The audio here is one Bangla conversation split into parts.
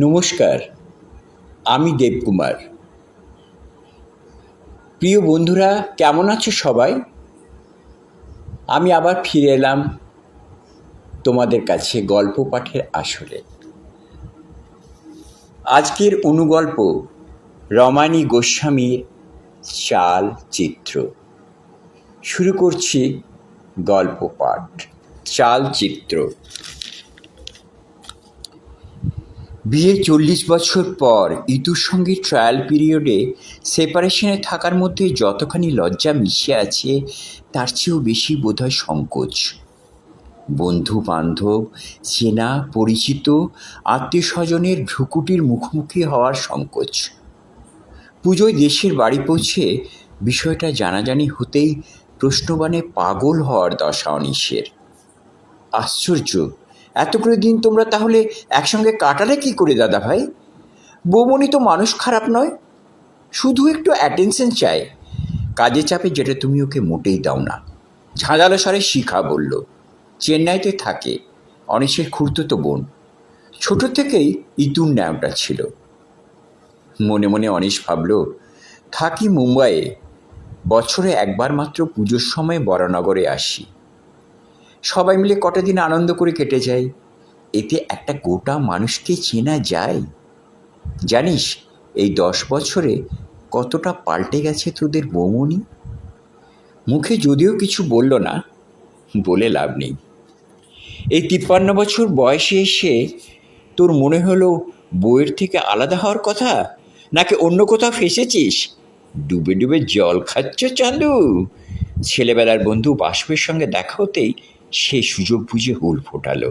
নমস্কার, আমি দেবকুমার। প্রিয় বন্ধুরা, কেমন আছো সবাই? আমি আবার ফিরে এলাম তোমাদের কাছে গল্প পাঠের আসরে। আজকের অনুগল্প রমানী গোস্বামীর চালচিত্র। শুরু করছি গল্প পাঠ। চালচিত্র। বিয়ের 40 বছর পর ইতুর সঙ্গে ট্রায়াল পিরিয়ডে সেপারেশনে থাকার মধ্যে যতখানি লজ্জা মিশে আছে তার চেয়েও বেশি বোধহয় সংকোচ। বন্ধু বান্ধব, চেনা পরিচিত, আত্মীয় স্বজনের ভ্রুকুটির মুখোমুখি হওয়ার সংকোচ। পুজোয় দেশের বাড়ি পৌঁছে বিষয়টা জানাজানি হতেই প্রশ্নবাণে পাগল হওয়ার দশা অনিশের। আশ্চর্য, এতগুলো দিন তোমরা তাহলে একসঙ্গে কাটালে কি করে দাদা ভাই? বৌমনি তো মানুষ খারাপ নয়, শুধু একটু অ্যাটেনশন চায়। কাজে চাপে যেটা তুমি ওকে মোটেই দাও না। ঝাঁঝালো স্বরে শিখা বলল। চেন্নাইতে থাকে, অনিশের খুড়তুতো বোন। ছোট থেকেই ইতুর ন্যাওটা ছিল। মনে মনে অনিশ ভাবল, থাকি মুম্বাইয়ে, বছরে একবার মাত্র পুজোর সময় বরানগরে আসি। সবাই মিলে কটা দিন আনন্দ করে কেটে যায়। এতে একটা গোটা মানুষকে চেনা যায়। জানিস, এই 10 বছরে কতটা পাল্টে গেছে তোদের বৌমনি। মুখে যদিও কিছু বলল না, বলে লাভ নেই। এই 53 বছর বয়সে এসে তোর মনে হলো বউয়ের থেকে আলাদা হওয়ার কথা, নাকি অন্য কোথাও ফেসেছিস? ডুবে ডুবে জল খাচ্ছ চাঁদু? ছেলেবেলার বন্ধু বাষ্পের সঙ্গে দেখা হতেই সে সুযোগ বুঝে হুল ফোটালো।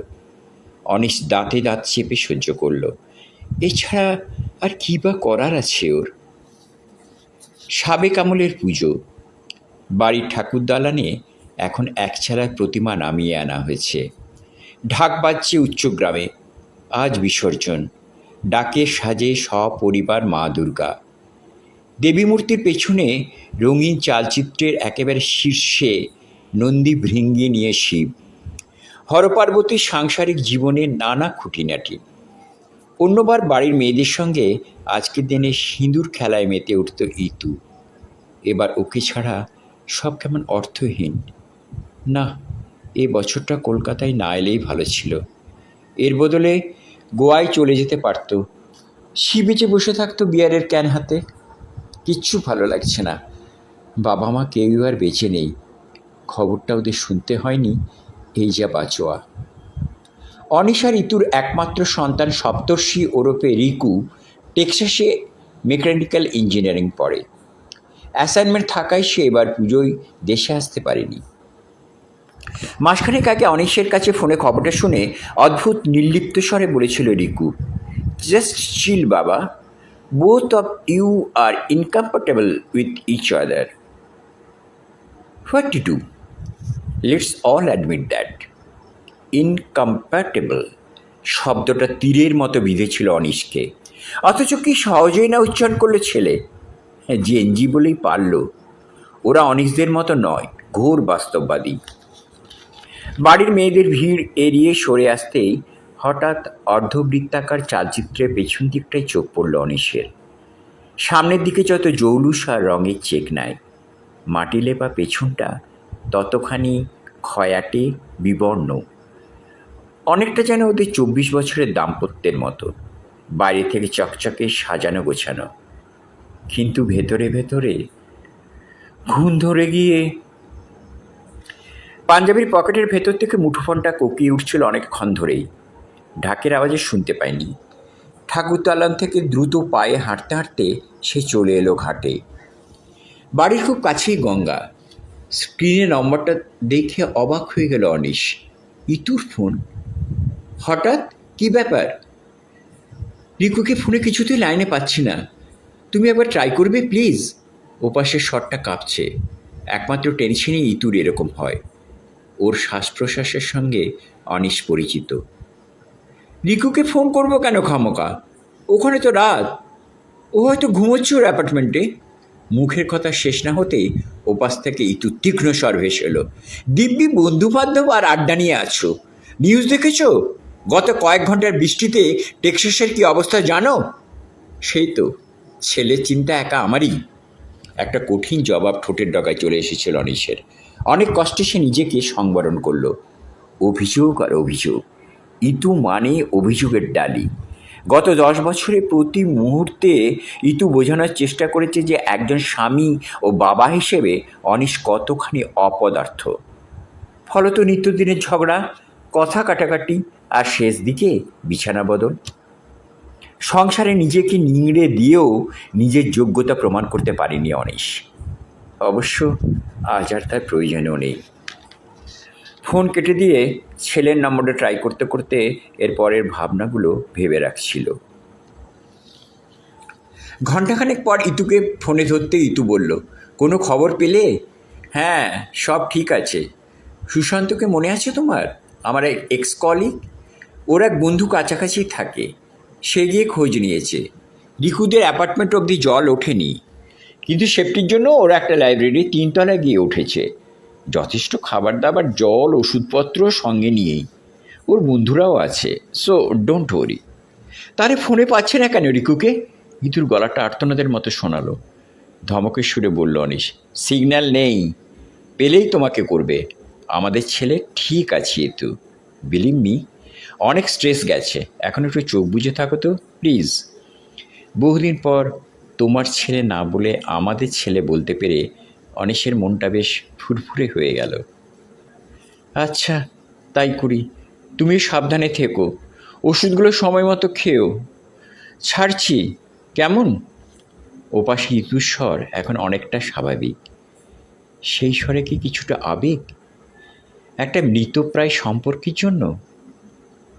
অনিশ দাঁতে দাঁত চেপে সহ্য করল। এছাড়া আর কী বা করার আছে ওর? সাবেক আমলের পুজো। বাড়ির ঠাকুর দালানে এখন একচালার প্রতিমা নামিয়ে আনা হয়েছে। ঢাক বাজছে উচ্চগ্রামে। আজ বিসর্জন। ডাকে সাজে সপরিবার মা দুর্গা। দেবী মূর্তির পেছনে রঙিন চালচিত্রের একেবারে শীর্ষে নন্দী ভৃঙ্গি নিয়ে শিব। হরপার্বতীর সাংসারিক জীবনের নানা খুঁটিনাটি। অন্যবার বাড়ির মেয়েদের সঙ্গে আজকের দিনে সিঁদুর খেলায় মেতে উঠত ইতু। এবার ওকে ছাড়া সব কেমন অর্থহীন। না, এ বছরটা কলকাতায় না এলেই ভালো ছিল। এর বদলে গোয়ায় চলে যেতে পারত। সি বিচে বসে থাকতো বিয়ারের ক্যান হাতে। কিচ্ছু ভালো লাগছে না। বাবা মা কেউ আর বেঁচে নেই, খবরটা ওদের শুনতে হয়নি। এই যা বাঁচোয়া। অনিশ আর ইতুর একমাত্র সন্তান সপ্তর্ষি ওরফে রিকু টেক্সাসে মেকানিক্যাল ইঞ্জিনিয়ারিং পড়ে। অ্যাসাইনমেন্ট থাকায় সে এবার পুজোয় দেশে আসতে পারেনি। মাসখানেক আগে অনিশের কাছে ফোনে খবরটা শুনে অদ্ভুত নির্লিপ্ত স্বরে বলেছিল রিকু, জাস্ট চিল বাবা, both of you are incompatible with each other. What to do? Let's all admit that. Incompatible শব্দটা তীরের মতো বিঁধেছিল অনিশকে। অথচ কি সহজেই না উচ্চারণ করলো ছেলে। জেনজি বলেই পারল। ওরা অনিশদের মতো নয়, ঘোর বাস্তববাদী। বাড়ির মেয়েদের ভিড় এড়িয়ে সরে আসতেই হঠাৎ অর্ধবৃত্তাকার চালচিত্রের পেছন দিকটায় চোখ পড়ল অনিশের। সামনের দিকে যত জৌলুস আর রঙের চেকনায়, মাটি লেপা পেছনটা ততখানি খয়াটে বিবর্ণ। অনেকটা যেন ওদের 24 বছরের দাম্পত্যের মতো, বাইরে থেকে চকচকে সাজানো গোছানো, কিন্তু ভেতরে ভেতরে ঘুণ ধরে গিয়ে। পাঞ্জাবির পকেটের ভেতর থেকে মুঠোফোনটা কোকিয়ে উঠছিল অনেকক্ষণ ধরেই। ঢাকের আওয়াজে শুনতে পায়নি। ঠাকুর দালান থেকে দ্রুত পায়ে হাঁটতে হাঁটতে সে চলে এলো ঘাটে। বাড়ির খুব কাছেই গঙ্গা। স্ক্রিনে নম্বরটা দেখে অবাক হয়ে গেল অনিশ। ইতুর ফোন। হঠাৎ কি ব্যাপার? রিকুকে ফোনে কিছুতেই লাইনে পাচ্ছি না, তুমি একবার ট্রাই করবে প্লিজ? ওপাশের শটটা কাঁপছে। একমাত্র টেনশনেই ইতুর এরকম হয়। ওর শ্বাস প্রশ্বাসের সঙ্গে অনিশ পরিচিত। রিকুকে ফোন করবো কেন খামোকা? ওখানে তো রাত, ও হয়তো ঘুমোচ্ছে ওর অ্যাপার্টমেন্টে। মুখের কথা শেষ না হতেই ওপাশ থেকে ইতু তীক্ষ্ণ স্বর ভেসে এলো, দিব্যি বন্ধু বান্ধব আর আড্ডা নিয়ে আছো, নিউজ দেখেছ? গত কয়েক ঘন্টার বৃষ্টিতে টেক্সাসের কি অবস্থা জানো? সেই তো, ছেলের চিন্তা একা আমারই। একটা কঠিন জবাব ঠোঁটের ডগায় চলে এসেছিল অনিশের। অনেক কষ্টে সে নিজেকে সংবরণ করল। অভিযোগ আর অভিযোগ, ইতু মানে অভিযোগের ডালি। গত 10 বছরে প্রতি মুহূর্তে ইতু বোঝানোর চেষ্টা করেছে যে একজন স্বামী ও বাবা হিসেবে অনিশ কতখানি অপদার্থ। ফলত নিত্যদিনের ঝগড়া, কথা কাটাকাটি, আর শেষ দিকে বিছানা বদল। সংসারে নিজেকে নিংড়ে দিয়েও নিজের যোগ্যতা প্রমাণ করতে পারেনি অনিশ। অবশ্য আজ আর তার প্রয়োজনও নেই। ফোন কেটে দিয়ে ছেলের নম্বরটা ট্রাই করতে করতে এর পরের ভাবনাগুলো ভেবে রাখছিল। ঘণ্টাখানেক পর ইতুকে ফোনে ধরতে ইতু বলল, কোনো খবর পেলে? হ্যাঁ, সব ঠিক আছে। সুশান্তকে মনে আছে তোমার? আমার এক্স কলিগ। ওর এক বন্ধু কাছাকাছি থাকে, সে গিয়ে খোঁজ নিয়েছে। রিকুদের অ্যাপার্টমেন্ট অবধি জল ওঠেনি, কিন্তু সেফটির জন্য ওরা একটা লাইব্রেরি 3 তলায় গিয়ে উঠেছে। যথেষ্ট খাবার দাবার, জল, ওষুধপত্র সঙ্গে নিয়েই। ওর বন্ধুরাও আছে, সো ডোন্ট ওরি। তারে ফোনে পাচ্ছে না কেন রিকুকে? ইতুর গলাটা আর্তনাদের মতো শোনালো। ধমকের সুরে বলল অনিশ, সিগন্যাল নেই, পেলেই তোমাকে করবে। আমাদের ছেলে ঠিক আছে ইতু, বিলিভ মি। অনেক স্ট্রেস গেছে, এখন একটু চোখ বুজে থাকো তো প্লিজ। বহুদিন পর তোমার ছেলে না বলে আমাদের ছেলে বলতে পেরে অনিশের মনটা বেশ ফুরফুরে হয়ে গেল। আচ্ছা, তাই করি। তুমি সাবধানে থেকো, ওষুধগুলো সময় মতো খেও। ছাড়ছি কেমন? ওপাশে ইতুর স্বর এখন অনেকটা স্বাভাবিক। সেই স্বরে কি কিছুটা আবেগ? একটা মৃতপ্রায় সম্পর্কের জন্য?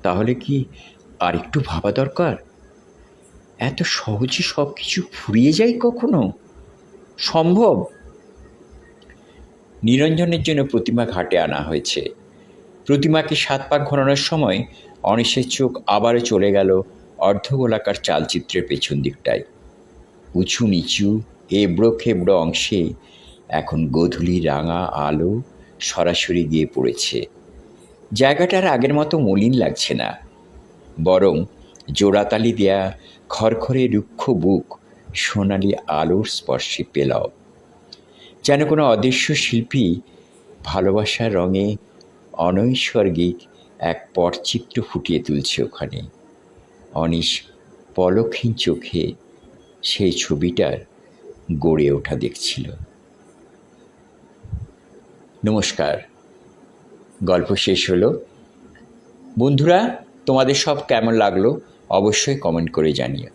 তাহলে কি আর একটু ভাবা দরকার? এত সহজে সব কিছু ফুরিয়ে যায় কখনো? সম্ভব? নিরঞ্জনের জন্য প্রতিমা ঘাটে আনা হয়েছে। প্রতিমাকে 7 পাক ঘোরানোর সময় অনিশের চোখ আবারও চলে গেল অর্ধগোলাকার চালচিত্রের পেছন দিকটায়। উঁচু নিচু, এবড়ো খেবড়ো অংশে এখন গোধূলি রাঙা আলো সরাসরি গিয়ে পড়েছে। জায়গাটার আগের মতো মলিন লাগছে না, বরং জোড়াতালি দেয়া খড়খড়ে রুক্ষ বুক সোনালি আলোর স্পর্শে পেলাও। যেন কোনো অদৃশ্য শিল্পী ভালোবাসার রঙে অনৈসর্গিক এক পটচিত্র ফুটিয়ে তুলছে ওখানে। অনিশ পলকহীন চোখে সেই ছবিটার গড়ে ওঠা দেখছিল। নমস্কার, গল্প শেষ হলো। বন্ধুরা, তোমাদের সব কেমন লাগলো অবশ্যই কমেন্ট করে জানিও।